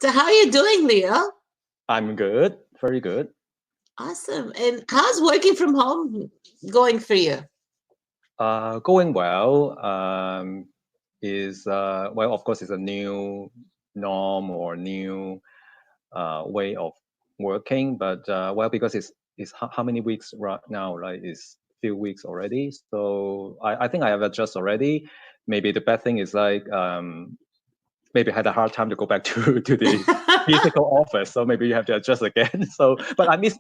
So how are you doing, Leo? I'm good, very good. Awesome. And how's working from home going for you? Going well. Is well, of course, it's a new norm or new way of working, but well, because it's how many weeks right now? Like it's few weeks already. So I think I have adjusted already. Maybe the bad thing is like maybe I had a hard time to go back to the physical office, so maybe you have to adjust again. So, but I miss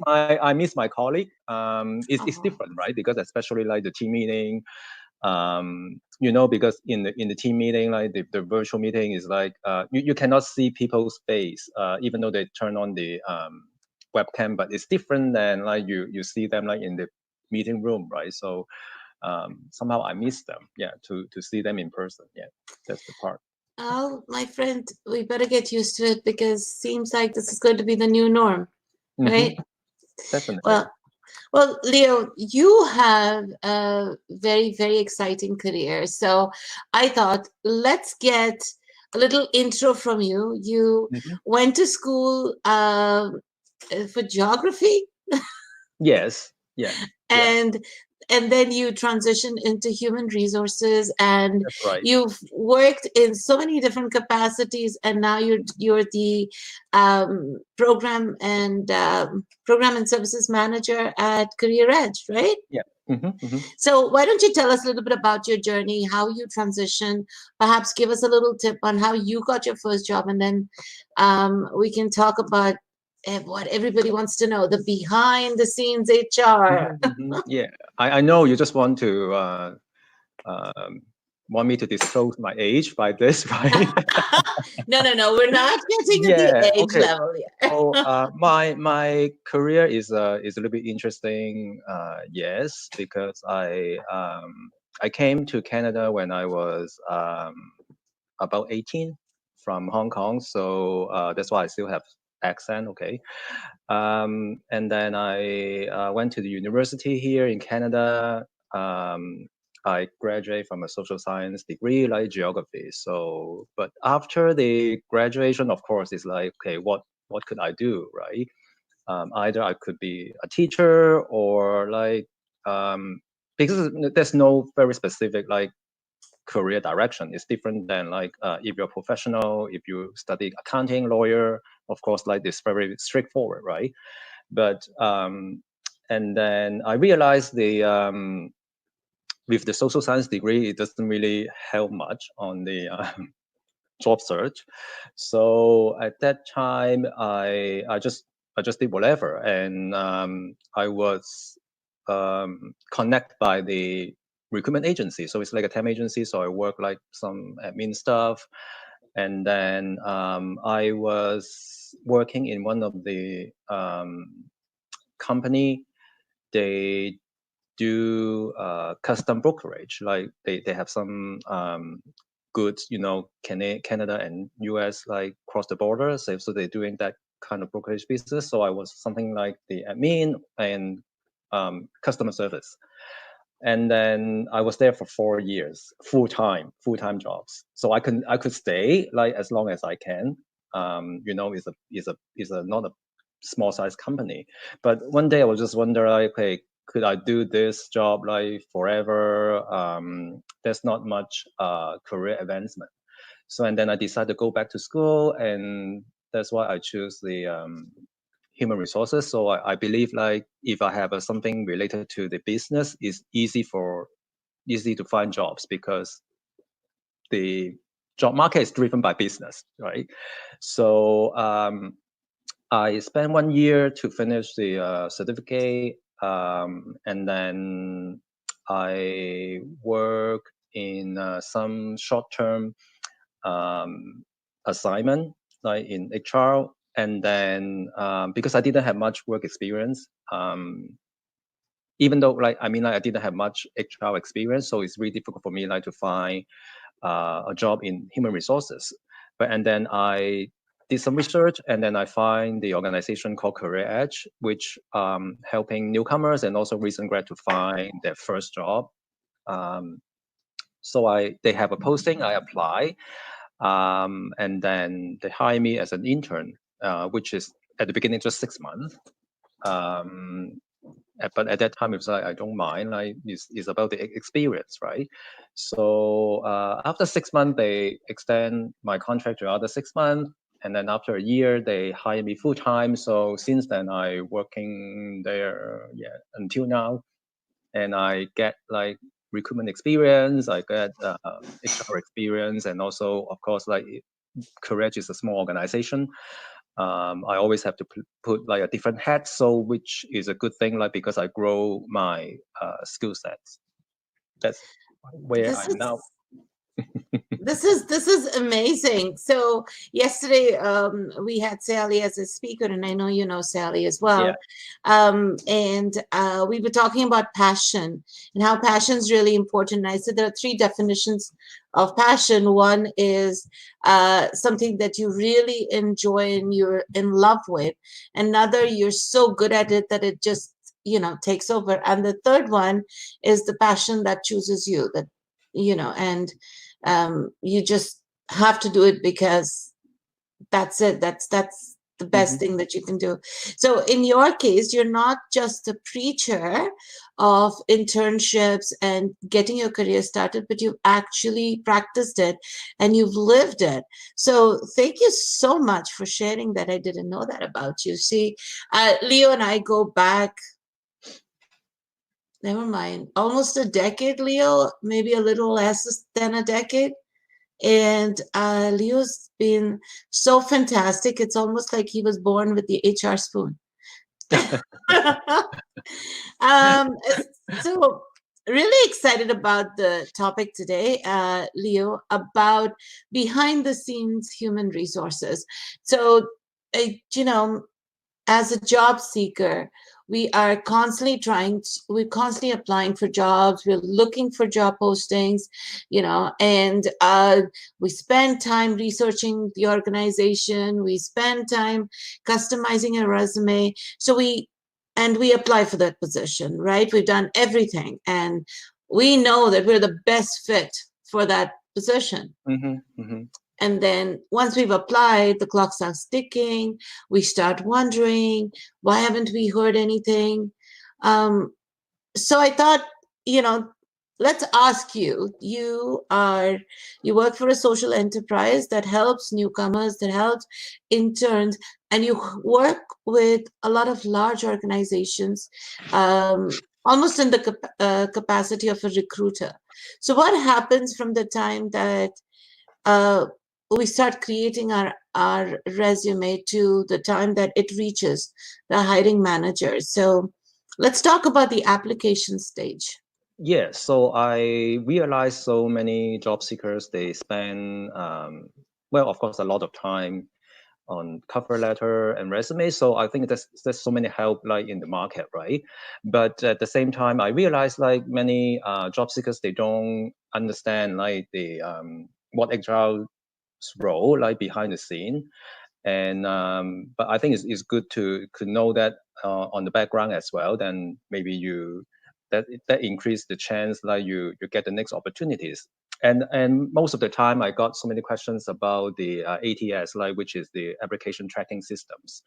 my colleague. It's Oh, different, right? Because especially like the team meeting, because in the team meeting, like the virtual meeting is like you cannot see people's face, even though they turn on the webcam, but it's different than like you see them like in the meeting room, right? So somehow I miss them, yeah, to see them in person. Yeah, that's the part. oh, my friend, we better get used to it because seems like this is going to be the new norm, right? Definitely. Well, well, Leo, you have a very, very exciting career. So I thought, let's get a little intro from you. You Mhm. went to school for geography, Yes. Yeah. Yeah. and then you transitioned into human resources, and That's right. you've worked in so many different capacities, and now you're the program and services manager at Career Edge, right? Yeah. So why don't you tell us a little bit about your journey, how you transitioned, perhaps give us a little tip on how you got your first job, and then we can talk about what everybody wants to know, the behind the scenes HR. Yeah. I know you just um, want me to disclose my age by this, right? No, we're not getting at the Yeah. age Okay. level yet. So my career is a little bit interesting. Yes, because I came to Canada when I was about 18 from Hong Kong. So that's why I still have accent. Okay. And then I went to the university here in Canada. Um, I graduated from a social science degree, like geography. So, but after the graduation, of course, it's like, okay, what could I do, right? Either I could be a teacher or like because there's no very specific like career direction. It's different than like if you're a professional, if you study accounting, lawyer, of course, like this very straightforward, right? But and then I realized the with the social science degree, it doesn't really help much on the job search. So at that time, I just did whatever, and I was connected by the recruitment agency. So it's like a temp agency. So I work like some admin stuff, and then I was working in one of the company. They do custom brokerage. Like they have some goods, Canada and US, like cross the border. So they're doing that kind of brokerage business. So I was something like the admin and customer service. And then I was there for 4 years, full time jobs. So I could stay like as long as I can. Is a not a small size company. But one day I was just wondering, like, okay, could I do this job like forever? There's not much career advancement. So and then I decided to go back to school, and that's why I choose the human resources. So I believe like if I have something related to the business, it's easy to find jobs because the job market is driven by business, right? So I spent 1 year to finish the certificate, and then I work in some short-term assignment, like in HR. And then because I didn't have much work experience, even though like I didn't have much HR experience, so it's really difficult for me like to find a job in human resources. And then I did some research, and then I find the organization called Career Edge, which helping newcomers and also recent grad to find their first job. So they have a posting, I apply. And then they hire me as an intern, which is at the beginning just 6 months. Um, but at that time, it's like I don't mind. Like it's about the experience, right? So after 6 months, they extend my contract to another 6 months, and then after a year, they hire me full time. So since then, I working there, yeah, until now, and I get like recruitment experience. I get HR experience, and also, of course, like Courage is a small organization. I always have to put like a different hat, so which is a good thing, like because I grow my skill sets. That's where This I'm is now. this is amazing. So yesterday we had Sally as a speaker, and I know you know Sally as Yeah. well. And we were talking about passion and how passion is really important. And I said there are three definitions of passion. One is something that you really enjoy and you're in love with. Another, you're so good at it that it just takes over. And the third one is the passion that chooses you. That and you just have to do it because that's it. That's the best Hmm. thing that you can do. So in your case, you're not just a preacher of internships and getting your career started, but you've actually practiced it and you've lived it. So thank you so much for sharing that. I didn't know that about you. See, Leo and I go back, never mind, almost a decade, Leo, maybe a little less than a decade. And Leo's been so fantastic. It's almost like he was born with the HR spoon. um, so, really excited about the topic today, Leo, about behind the scenes human resources. So, you know, as a job seeker, we are constantly we're constantly applying for jobs, we're looking for job postings, and we spend time researching the organization, we spend time customizing a resume, and we apply for that position, right? We've done everything, and we know that we're the best fit for that position. Hmm. Hmm. And then once we've applied, the clock starts ticking. We start wondering, why haven't we heard anything? Um, so I thought, you know, let's ask you. You work for a social enterprise that helps newcomers, that helps interns, and you work with a lot of large organizations, almost in the capacity of a recruiter. So what happens from the time that uh, we start creating our resume to the time that it reaches the hiring manager? So let's talk about the application stage. Yeah. So I realized so many job seekers, they spend well, of course, a lot of time on cover letter and resume. So I think there's so many help like in the market, right? But at the same time, I realized like many job seekers, they don't understand like the what HR role like behind the scene. And but I think it's good to know that on the background as well. Then maybe that increase the chance like you get the next opportunities. And most of the time I got so many questions about the ATS, like which is the application tracking systems,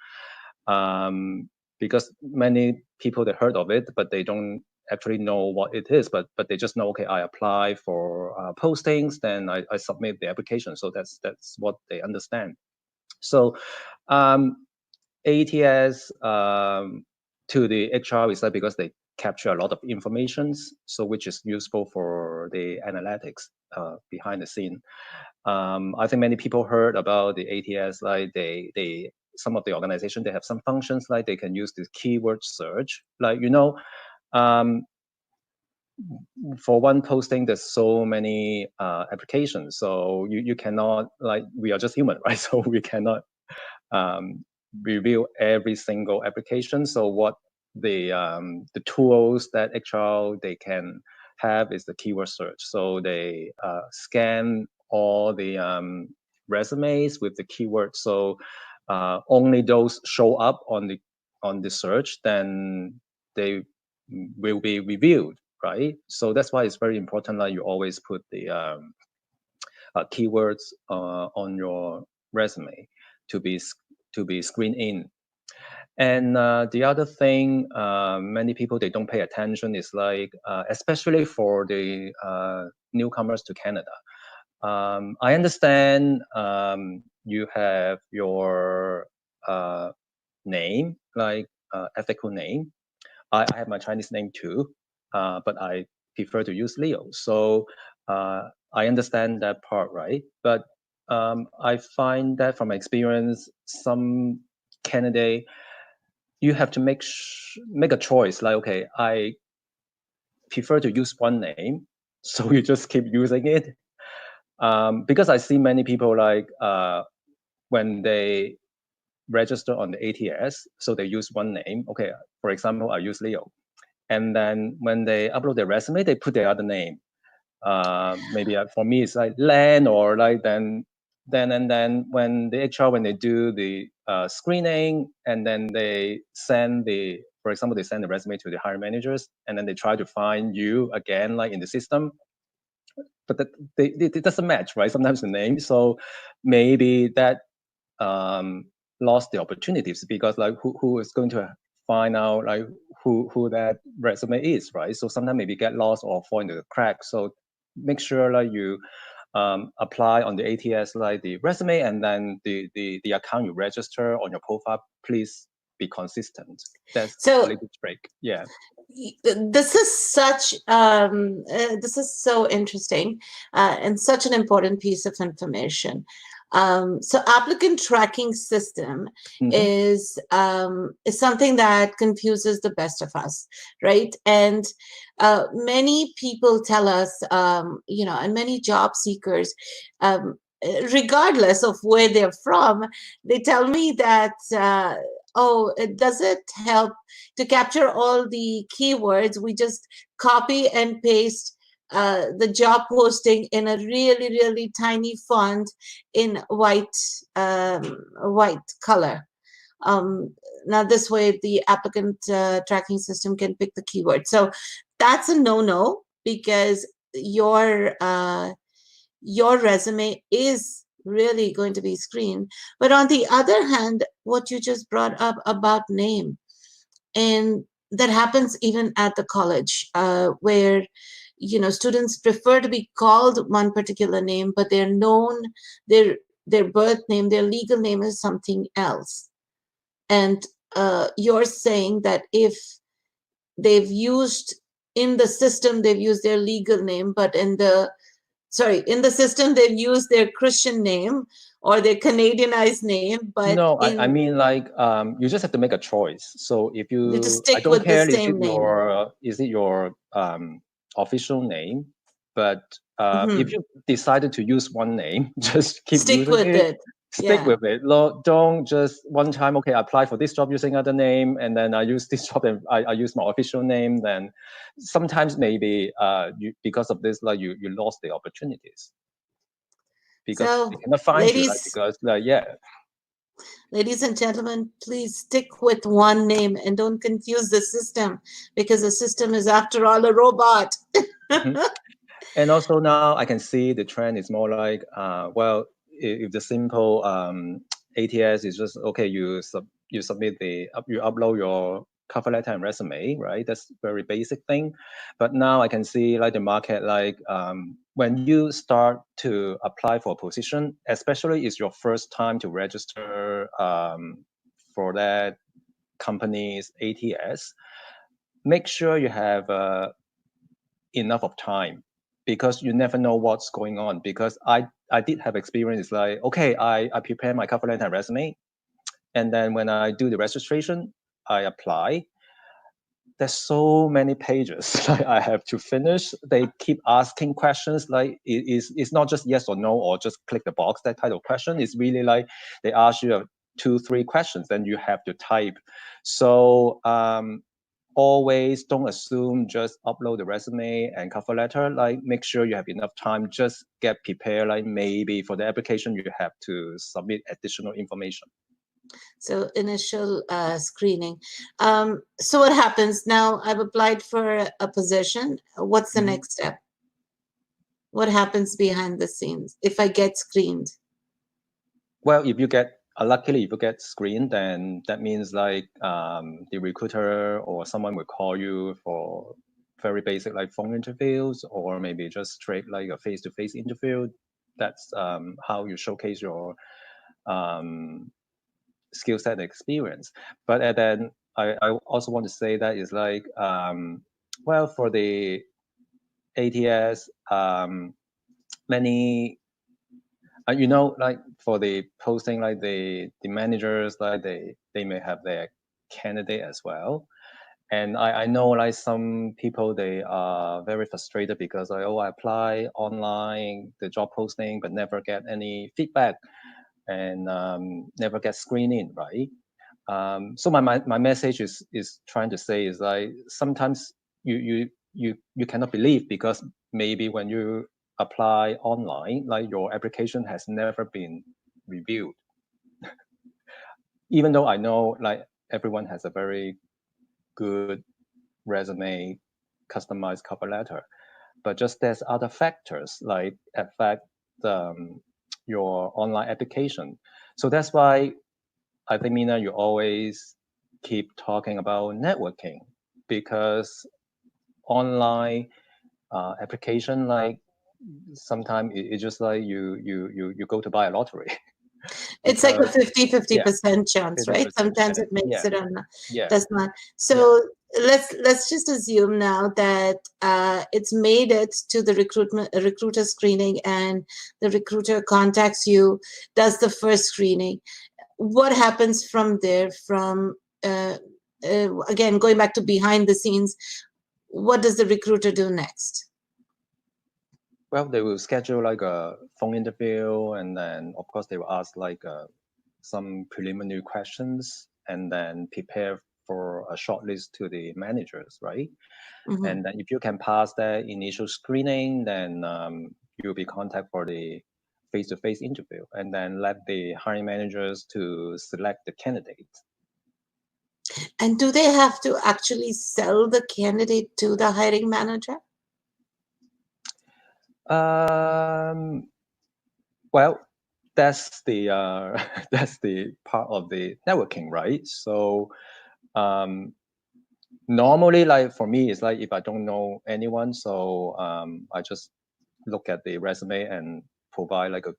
because many people they heard of it but they don't actually know what it is, but they just know, okay, I apply for postings, then I submit the application. So that's what they understand. So ATS to the HR is that because they capture a lot of informations, so which is useful for the analytics behind the scene. I think many people heard about the ATS, like they some of the organization, they have some functions like they can use the keyword search, like for one posting there's so many applications, so you cannot, like we are just human, right? So we cannot um, review every single application. So what the tools that HR they can have is the keyword search. So they scan all the resumes with the keyword. So only those show up on the search, then they will be reviewed, right? So that's why it's very important that you always put the keywords on your resume to be screened in. And the other thing, many people, they don't pay attention is like, especially for the newcomers to Canada. I understand you have your name, like ethical name. I have my Chinese name too, but I prefer to use Leo. So I understand that part, right? But I find that from experience, some candidate, you have to make a choice. Like, okay, I prefer to use one name, so you just keep using it. Because I see many people like when they register on the ATS, so they use one name. Okay, for example, I use Leo, and then when they upload their resume, they put their other name. Maybe for me it's like Len, or like then when the HR, when they do the screening, and then they send the, for example, they send the resume to the hiring managers, and then they try to find you again, like in the system, but that it doesn't match, right? Sometimes the name, so maybe that lost the opportunities, because like who is going to find out like who that resume is, right? So sometimes maybe get lost or fall into the crack. So make sure like you apply on the ATS, like the resume, and then the account you register on your profile, please be consistent. That's So a little trick. Yeah. this is so interesting and such an important piece of information. So applicant tracking system is something that confuses the best of us, right? And many people tell us, and many job seekers, regardless of where they're from, they tell me that, does it help to capture all the keywords? We just copy and paste the job posting in a really, really tiny font in white color. Now this way the applicant tracking system can pick the keyword. So that's a no-no, because your resume is really going to be screened. But on the other hand, what you just brought up about name, and that happens even at the college, where students prefer to be called one particular name, but they're known, their birth name, their legal name is something else. And you're saying that if they've used in the system, they've used their legal name, but in the system they've used their Christian name or their Canadianized name, but no, I mean like you just have to make a choice. So if they you, just I stick don't with the care, same name. is it your official name, but if you decided to use one name, just keep Stick using with it. it. Stick Yeah. with it. Don't just one time, okay, I apply for this job using other name, and then I use this job and I use my official name. Then sometimes maybe because of this, like you lost the opportunities, because So they cannot find you, like, ladies because yeah. Ladies and gentlemen, please stick with one name and don't confuse the system, because the system is, after all, a robot. And also now I can see the trend is more like, well, if the simple ATS is just, okay, you submit you upload your cover letter and resume, right? That's very basic thing. But now I can see like the market, like when you start to apply for a position, especially it's your first time to register for that company's ATS, make sure you have enough of time, because you never know what's going on. Because I did have experience, like, okay, I prepare my cover letter and resume, and then when I do the registration, I apply. There's so many pages like I have to finish. They keep asking questions, like it's not just yes or no, or just click the box, that type of question. It's really like they ask you 2-3 questions, then you have to type. So always don't assume just upload the resume and cover letter. Like, make sure you have enough time. Just get prepared. Like, maybe for the application you have to submit additional information. So initial screening. So what happens now? I've applied for a position. What's the next step? What happens behind the scenes if I get screened? Well, if you get luckily if you get screened, then that means like the recruiter or someone will call you for very basic like phone interviews, or maybe just straight like a face-to-face interview. That's how you showcase your um, skill set and experience. But then I also want to say that is like well, for the ATS, many like for the posting, like the managers, like they may have their candidate as well. And I know like some people, they are very frustrated because like, oh, I apply online the job posting but never get any feedback, and never get screened in, right? So my message is trying to say is like sometimes you cannot believe, because maybe when you apply online, like your application has never been reviewed. Even though I know like everyone has a very good resume, customized cover letter, but just there's other factors like affect your online application. So that's why I think, Mina, you always keep talking about networking, because online application, like sometimes it's just like you go to buy a lottery. It's like a Because 50-50% chance, right? 50% Sometimes it chance. makes Yeah, it or yeah, does not. yeah. So let's just assume now that it's made it to the recruiter screening, and the recruiter contacts you, does the first screening. What happens from there? From again, going back to behind the scenes, what does the recruiter do next? Well, they will schedule like a phone interview, and then of course they will ask like some preliminary questions, and then prepare for a shortlist to the managers, right? Mm-hmm. And then if you can pass that initial screening, then you'll be contacted for the face-to-face interview, and then let the hiring managers to select the candidates. And do they have to actually sell the candidate to the hiring manager? Well, that's the that's the part of the networking, right? So um, normally, like for me, it's like if I don't know anyone, so I just look at the resume and provide like a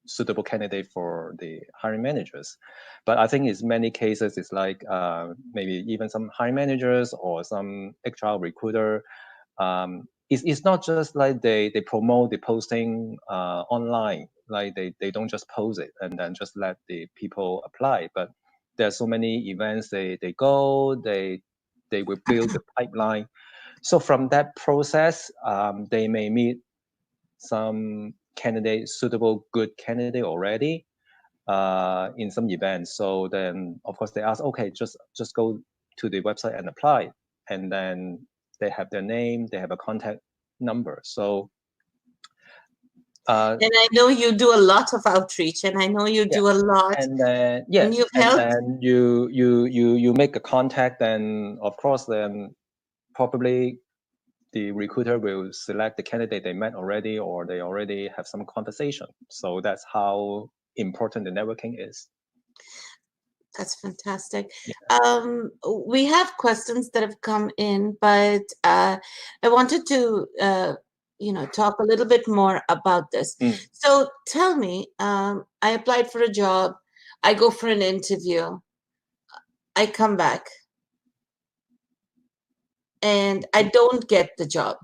suitable candidate for the hiring managers. But I think in many cases, it's like maybe even some hiring managers or some HR recruiter. It's not just like they promote the posting online, like they don't just post it and then just let the people apply. But there's so many events they go, they will build the pipeline. So from that process, they may meet some candidate, suitable good candidate already in some events. So then, of course, they ask, okay, just go to the website and apply, and then they have their name, they have a contact number. So And I know you do a lot of outreach, and I know you yeah, do a lot, and then and yes, you've and helped. then you make a contact, then of course then probably the recruiter will select the candidate they met already, or they already have some conversation. So that's how important the networking is. That's fantastic. Yeah. We have questions that have come in, but I wanted to, talk a little bit more about this. Mm. So tell me, I applied for a job, I go for an interview, I come back, and I don't get the job,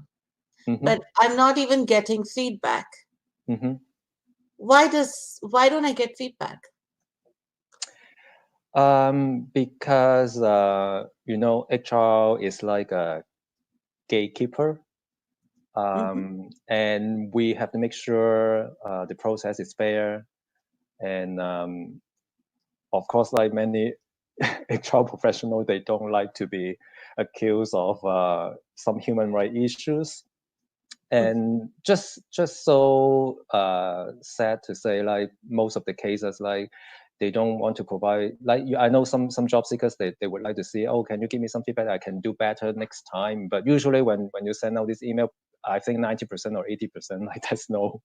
Mm-hmm. but I'm not even getting feedback. Mm-hmm. Why don't I get feedback? Because HR is like a gatekeeper, Hmm. and we have to make sure the process is fair. And of course, like many HR professionals, they don't like to be accused of some human rights issues. And just so sad to say, like most of the cases, like they don't want to provide, like I know some job seekers, they would like to see, oh, can you give me some feedback, I can do better next time. But usually when you send out this email, I think 90% or 80%, like there's no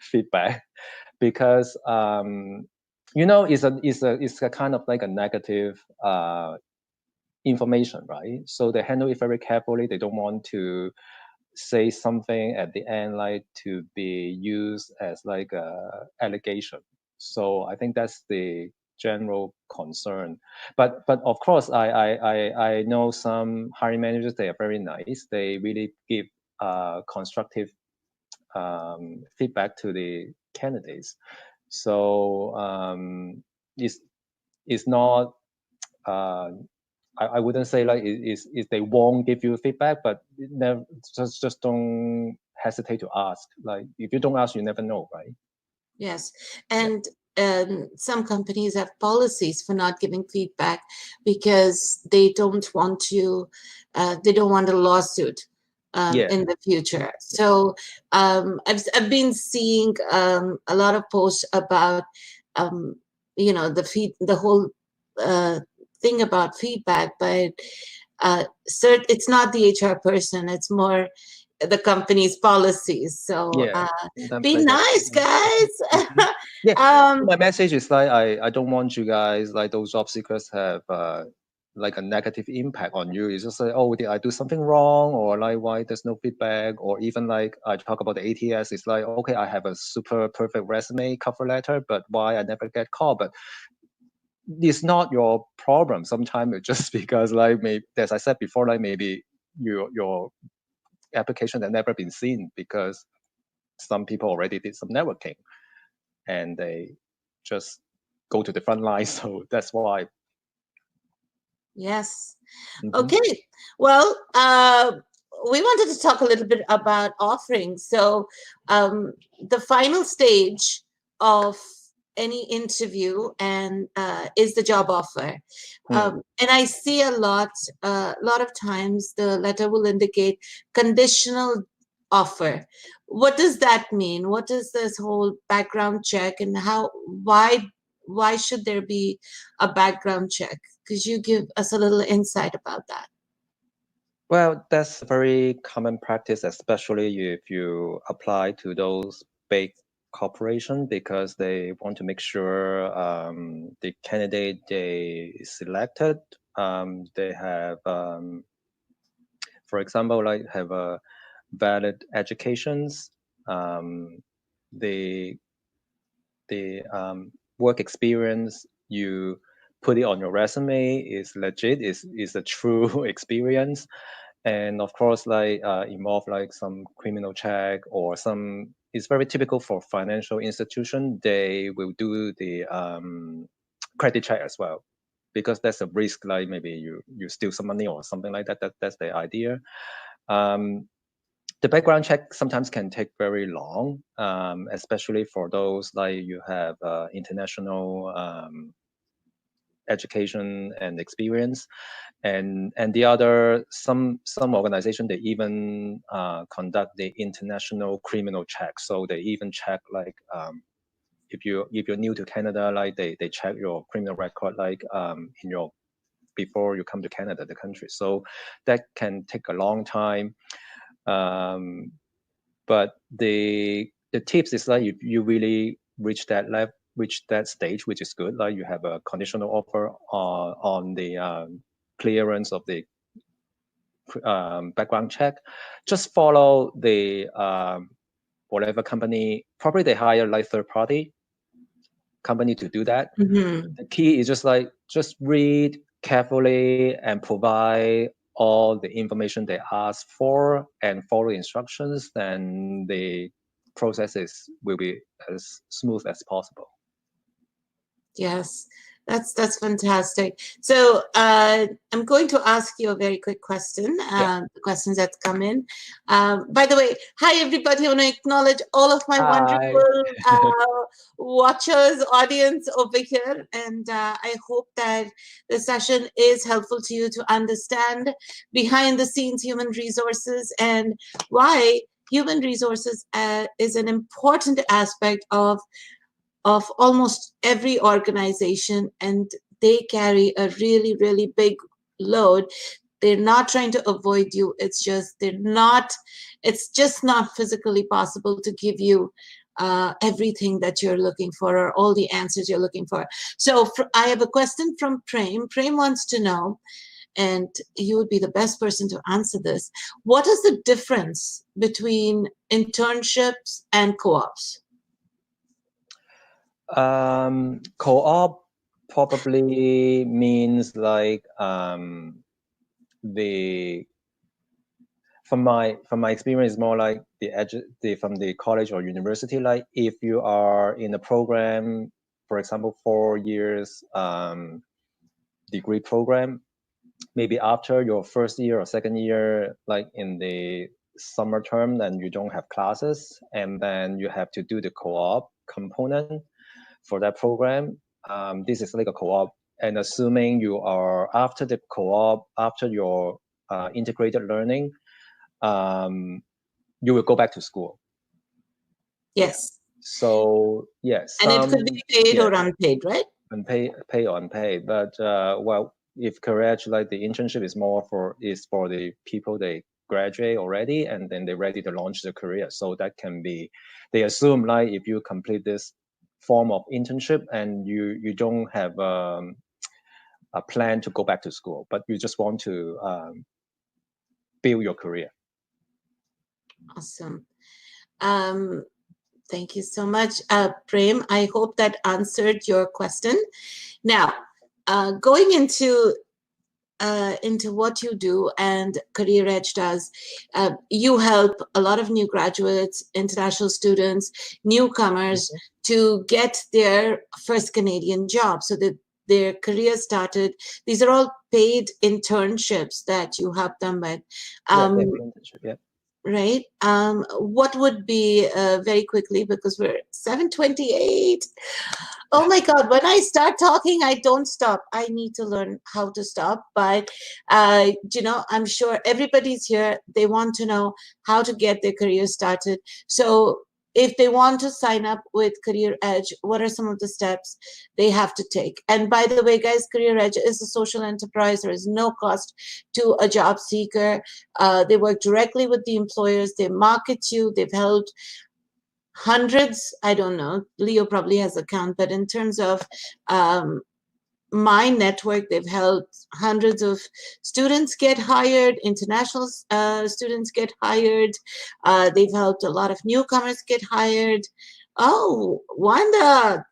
feedback because it's a kind of like a negative information, right? So they handle it very carefully. They don't want to say something at the end like to be used as like a allegation. So I think that's the general concern. But of course, I know some hiring managers, they are very nice. They really give constructive feedback to the candidates. So it's not. I wouldn't say like is they won't give you feedback, but never, just don't hesitate to ask. Like if you don't ask, you never know, right? Yes, Yeah. and some companies have policies for not giving feedback because they don't want to, they don't want a lawsuit Yeah. in the future. So I've been seeing a lot of posts about um, the whole thing about feedback, but it's not the HR person; it's more the company's policies. So Yeah. Sometimes be like that. nice, guys. Mhm. Yeah. So um, my message is like I don't want you guys like those job seekers have like a negative impact on you. It's just like, oh, did I do something wrong, or like why there's no feedback, or even like I talk about the ATS. It's like, okay, I have a super perfect resume, cover letter, but why I never get called? But it's not your problem. Sometimes it's just because like maybe, as I said before, like maybe your application had never been seen because some people already did some networking and they just go to the front line. So that's why. yes. Mhm. Okay. Well, we wanted to talk a little bit about offerings. So, the final stage of any interview and is the job offer. Mm. And I see a lot of times the letter will indicate conditional offer. What does that mean? What is this whole background check, and why should there be a background check? Could you give us a little insight about that? Well, that's a very common practice, especially if you apply to those big corporations because they want to make sure the candidate they selected they have for example, like have a valid educations, um, the work experience you put it on your resume is legit, is a true experience, and of course, like involve like some criminal check or some. It's very typical for financial institution. They will do the credit check as well because that's a risk. Like maybe you steal some money or something like that. That's the idea. Um, the background check sometimes can take very long, especially for those like you have international education and experience, and the other some organization they even conduct the international criminal check. So they even check like if you're new to Canada, like they check your criminal record like in your before you come to Canada, the country. So that can take a long time. Um, but the tips is like if you really reach that level, reach that stage, which is good. Like you have a conditional offer on the clearance of the background check. Just follow the whatever company. Probably they hire like third party company to do that. Mm-hmm. The key is just like just read carefully and provide all the information they ask for and follow instructions, then the processes will be as smooth as possible. Yes, that's fantastic. So I'm going to ask you a very quick question. Yeah. The questions that come in. By the way, hi everybody. I want to acknowledge all of my Hi. wonderful watchers, audience over here, and I hope that the session is helpful to you to understand behind the scenes human resources and why human resources is an important aspect of almost every organization, and they carry a really, really big load. They're not trying to avoid you. It's just they're not It's just not physically possible to give you everything that you're looking for or all the answers you're looking for. So I have a question from Prem. Prem wants to know, and you would be the best person to answer this. What is the difference between internships and co-ops? Co-op probably means like from my experience, more like from the college or university. Like if you are in a program, for example, 4 years degree program, maybe after your first year or second year, like in the summer term, then you don't have classes, and then you have to do the co-op component for that program. This is like a co-op, and assuming you are after the co-op, after your integrated learning, you will go back to school. Yes. Yeah. So yes, and it could be paid or unpaid, right? Pay or unpaid, but well, if career edge, like the internship is more for the people they graduate already and then they're ready to launch their career. So that can be, they assume like if you complete this form of internship and you don't have a plan to go back to school, but you just want to build your career. Awesome. Thank you so much, Prem. I hope that answered your question. Now, going into what you do and Career Edge does, you help a lot of new graduates, international students, newcomers to get their first Canadian job so that their career started. These are all paid internships that you help them with. Yeah. Right. What would be very quickly, because we're 7:28. Oh my God, when I start talking, I don't stop. I need to learn how to stop. But, I'm sure everybody's here. They want to know how to get their career started. So if they want to sign up with Career Edge, what are some of the steps they have to take? And by the way, guys, Career Edge is a social enterprise. There is no cost to a job seeker. They work directly with the employers. They market you. They've helped hundreds, I don't know, Leo probably has a count, but in terms of my network, they've helped hundreds of students get hired, international students get hired. They've helped a lot of newcomers get hired. Oh, Wanda,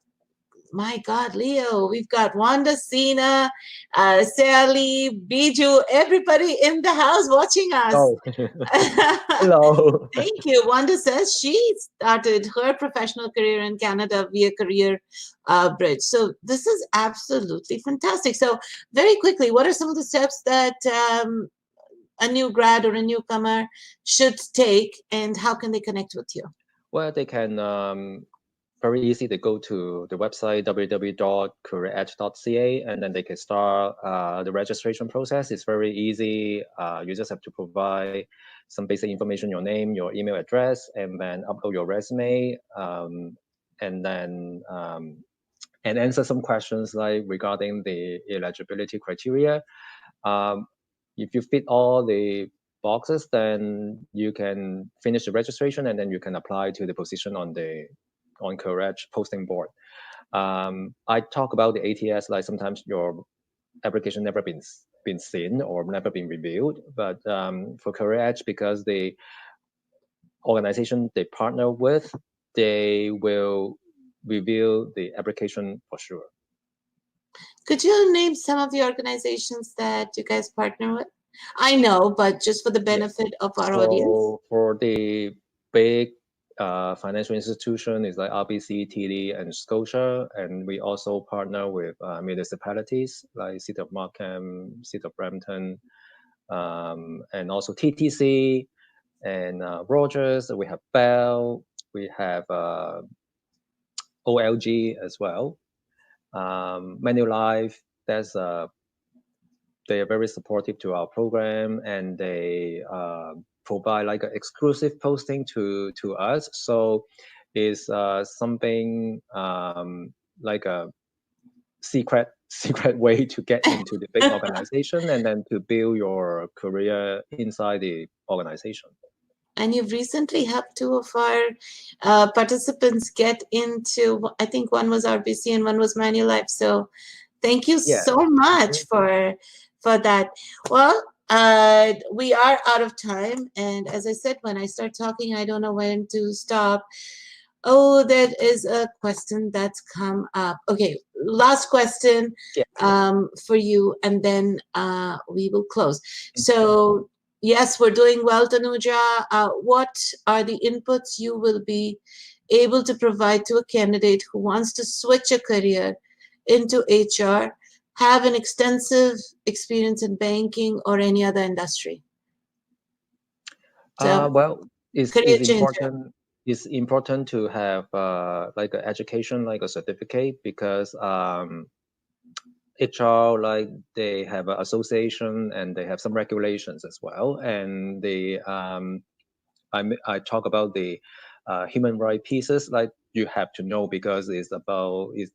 my God, Leo, we've got Wanda, Sina, Sally, Biju, everybody in the house watching us. Oh. Hello. Thank you. Wanda says she started her professional career in Canada via Career Bridge. So this is absolutely fantastic. So very quickly, what are some of the steps that a new grad or a newcomer should take, and how can they connect with you? Well, they can very easy to go to the website www.careeredge.ca, and then they can start the registration process. It's very easy. You just have to provide some basic information, your name, your email address, and then upload your resume, and then and answer some questions like regarding the eligibility criteria. If you fit all the boxes, then you can finish the registration, and then you can apply to the position on Career Edge posting board. I talk about the ATS, like sometimes your application never been seen or never been reviewed, but for Career Edge, because the organization they partner with, they will review the application for sure. Could you name some of the organizations that you guys partner with? I know, but just for the benefit of our audience. For the big financial institution is like RBC, TD, and Scotia, and we also partner with municipalities like City of Markham, City of Brampton, and also TTC and Rogers. We have Bell, we have OLG as well. Manulife, they are very supportive to our program, and they provide like an exclusive posting to us. So it's something like a secret way to get into the big organization and then to build your career inside the organization. And you've recently helped two of our participants get into, I think one was RBC and one was Manulife. So thank you Yeah. so much for that. Well, we are out of time. And as I said, when I start talking, I don't know when to stop. Oh, there is a question that's come up. Okay, last question Yeah. for you, and then we will close. So, yes, we're doing well, Tanuja. What are the inputs you will be able to provide to a candidate who wants to switch a career into HR, have an extensive experience in banking or any other industry? So, Well, it's, career it's changer. important. It's important to have like an education, like a certificate, because HR, like they have an association and they have some regulations as well. And I talk about the human right pieces, like you have to know, because it's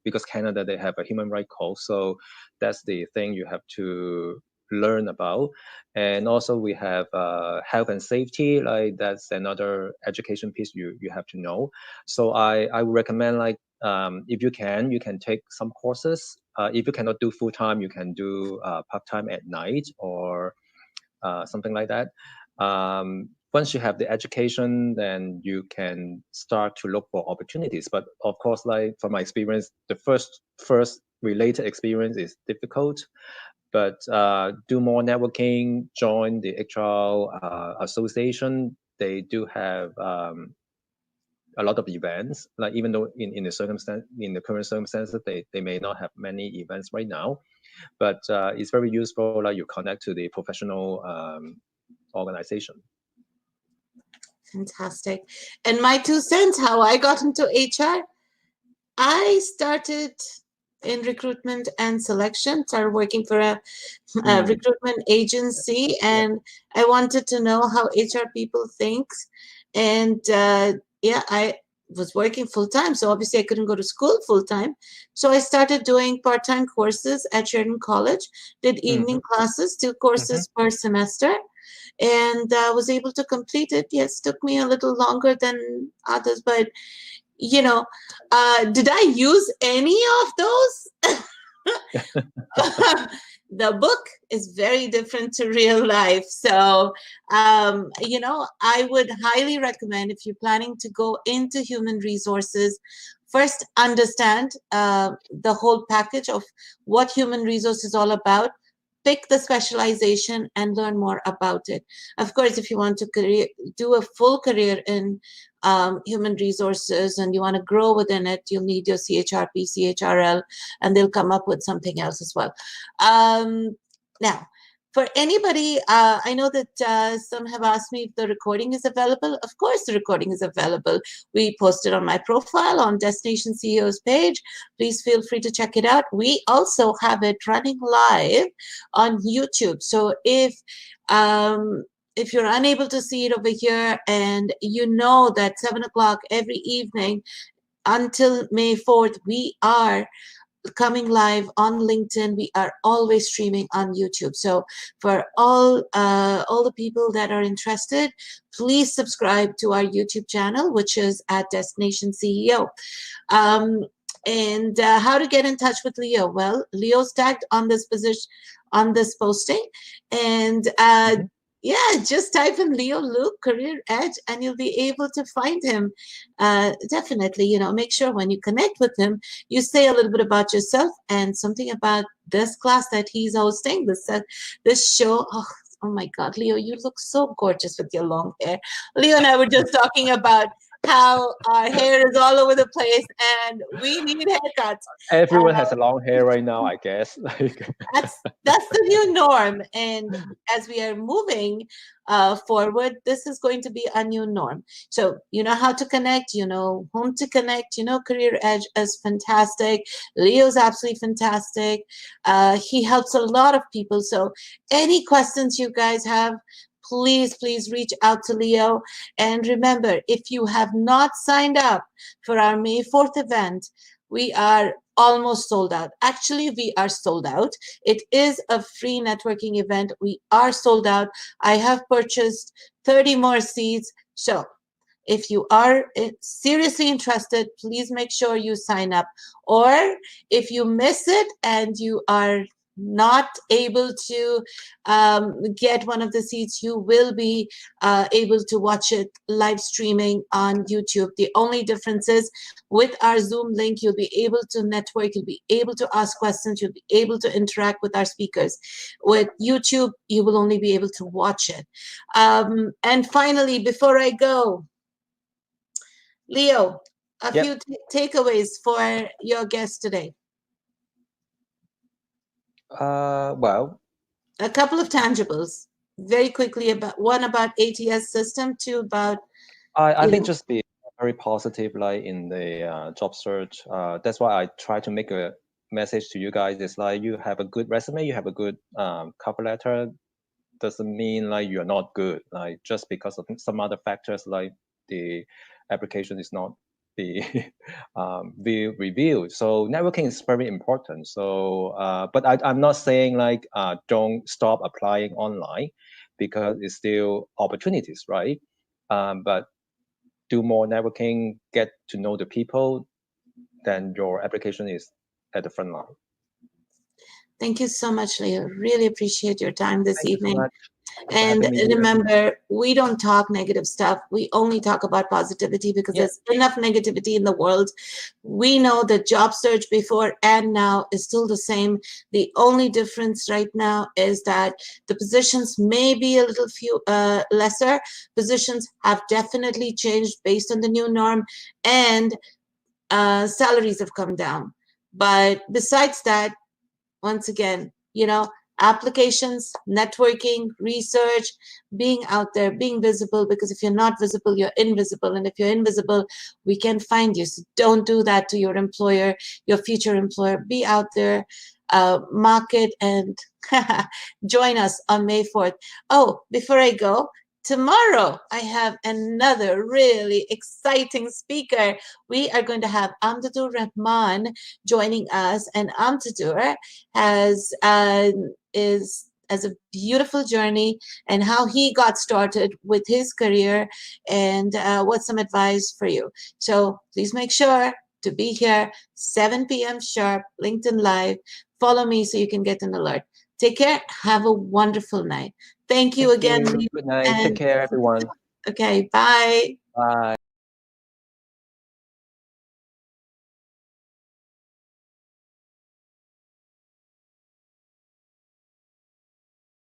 because Canada, they have a human right code. So that's the thing you have to learn about. And also we have health and safety, like that's another education piece you have to know. So I would recommend, like if you can take some courses. If you cannot do full time, you can do part time at night, or something like that. Once you have the education, then you can start to look for opportunities. But of course, like from my experience, the first related experience is difficult. But do more networking, join the HR association. They do have a lot of events. Like even though in the current circumstances, they may not have many events right now, but it's very useful. Like you connect to the professional organization. Fantastic. And my 2 cents, how I got into HR, I started in recruitment and selection, started working for a recruitment agency, Yeah. and I wanted to know how HR people think. And yeah, I was working full time, so obviously I couldn't go to school full time. So I started doing part time courses at Sheridan College, did evening classes, 2 courses per semester, and was able to complete it. Yes, took me a little longer than others, but did I use any of those? The book is very different to real life. So, I would highly recommend, if you're planning to go into human resources, first understand the whole package of what human resource is all about. Pick the specialization and learn more about it. Of course, if you want to do a full career in human resources and you want to grow within it, you'll need your CHRP, CHRL, and they'll come up with something else as well. Now, for anybody, I know that some have asked me if the recording is available. Of course, the recording is available. We posted on my profile on Destination CEO's page. Please feel free to check it out. We also have it running live on YouTube. So if you're unable to see it over here, and you know that 7 o'clock every evening until May 4th, we are coming live on LinkedIn. We are always streaming on YouTube. So for all the people that are interested, please subscribe to our YouTube channel, which is at Destination CEO. And how to get in touch with Leo? Well, Leo's tagged on this position, on this posting, and yeah, just type in Leo Luke Career Edge and you'll be able to find him. Definitely, make sure when you connect with him, you say a little bit about yourself and something about this class that he's hosting, this show. Oh my God, Leo, you look so gorgeous with your long hair. Leo and I were just talking about how our hair is all over the place and we need haircuts. Everyone has a long hair right now, I guess. That's the new norm, and as we are moving forward, this is going to be a new norm. So you know how to connect, you know whom to connect. Career Edge is fantastic. Leo's absolutely fantastic. He helps a lot of people. So any questions you guys have, please reach out to Leo. And remember, if you have not signed up for our May 4th event, we are almost sold out. Actually, we are sold out. It is a free networking event. We are sold out. I have purchased 30 more seats. So if you are seriously interested, please make sure you sign up. Or if you miss it and you are not able to get one of the seats, you will be able to watch it live streaming on YouTube. The only difference is with our Zoom link, you'll be able to network, you'll be able to ask questions, you'll be able to interact with our speakers. With YouTube, you will only be able to watch it. And finally, before I go, Leo, a few takeaways for your guest today. Well, a couple of tangibles very quickly, about ATS system, two about I think just be very positive, like in the job search. That's why I try to make a message to you guys. It's like you have a good resume, you have a good cover letter, doesn't mean like you're not good. Like just because of some other factors, like the application is not be reviewed. So networking is very important. So, but I'm not saying like don't stop applying online, because it's still opportunities, right? But do more networking, get to know the people, then your application is at the front line. Thank you so much, Leo. Really appreciate your time this evening. And here. remember, we don't talk negative stuff. We only talk about positivity, because there's enough negativity in the world. We know that job search before and now is still the same. The only difference right now is that the positions may be a little lesser. Positions have definitely changed based on the new norm, and salaries have come down. But besides that, once again, applications, networking, research, being out there, being visible, because if you're not visible, you're invisible. And if you're invisible, we can find you. So don't do that to your employer, your future employer. Be out there, market, and join us on May 4th. Oh, before I go, tomorrow, I have another really exciting speaker. We are going to have Amdadur Rahman joining us, and Amdadur has a beautiful journey, and how he got started with his career, and what's some advice for you. So please make sure to be here 7 p.m. sharp, LinkedIn Live. Follow me so you can get an alert. Take care. Have a wonderful night. Thank you again. Good night. Take care, everyone. Okay, bye. Bye.